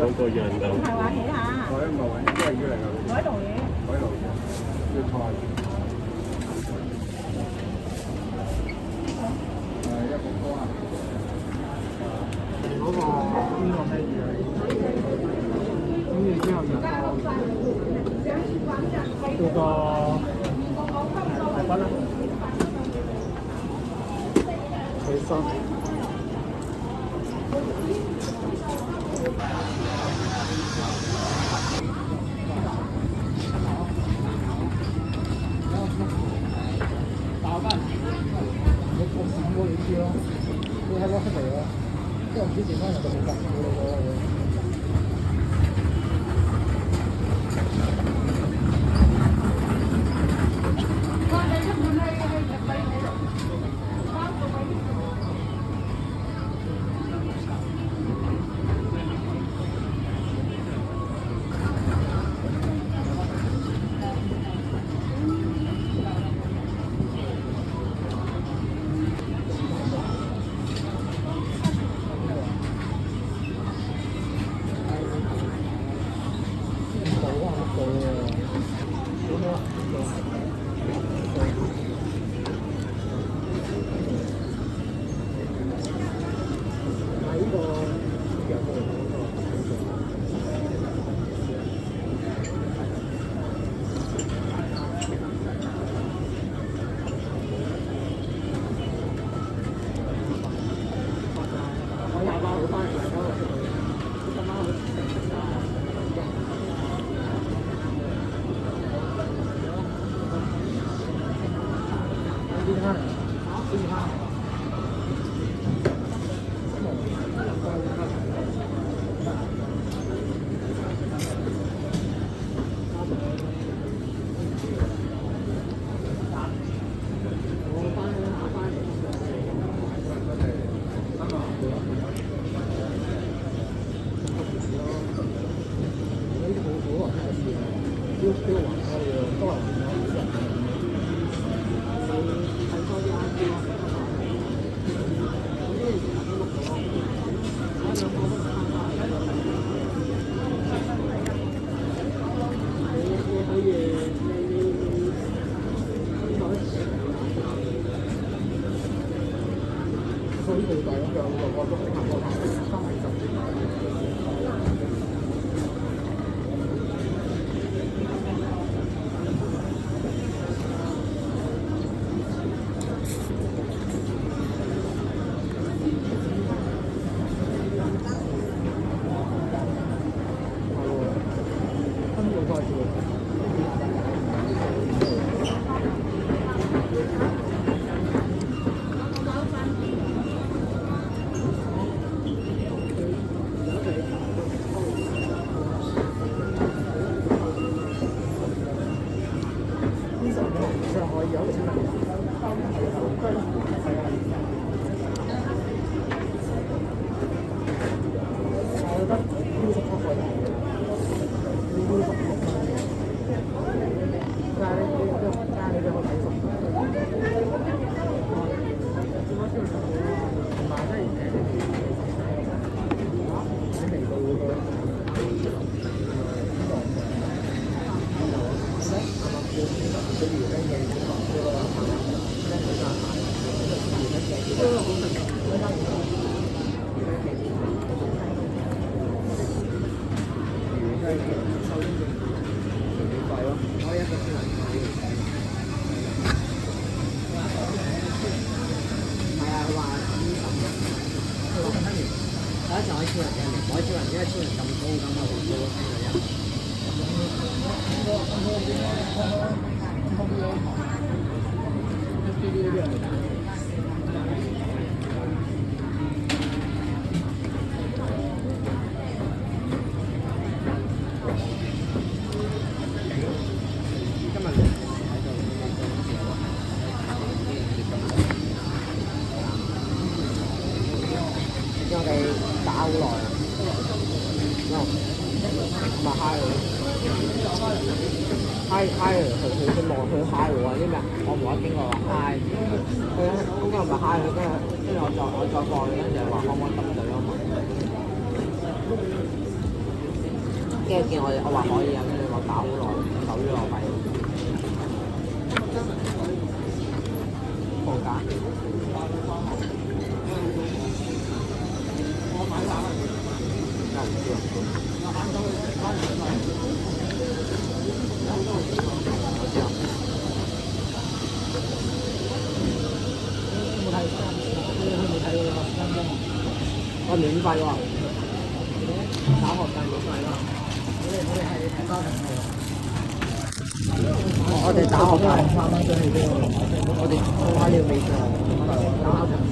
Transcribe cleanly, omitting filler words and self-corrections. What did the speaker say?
嗰個樣就係玩起下，我唔係揾啲係要嚟㗎，我喺度嘅。海龍要菜。一個歌啊！嗰個邊個咩魚啊？跟住之後有個大骨啦，水生。我試過你知咯，你喺 WhatsApp 嚟咯，即係唔知點解人哋冇答我咯。嗨佢望佢嗨我啊！啲咩？我無啦經過話嗨，佢咁佢咪嗨佢，跟住我再過去，跟住話可唔可以揼佢啊嘛？跟住見我話可以啊，跟住我打好耐，手咗落費。放假。我免費喎，打學費免費啦。我哋打學費，我哋開呢個微信，打學費。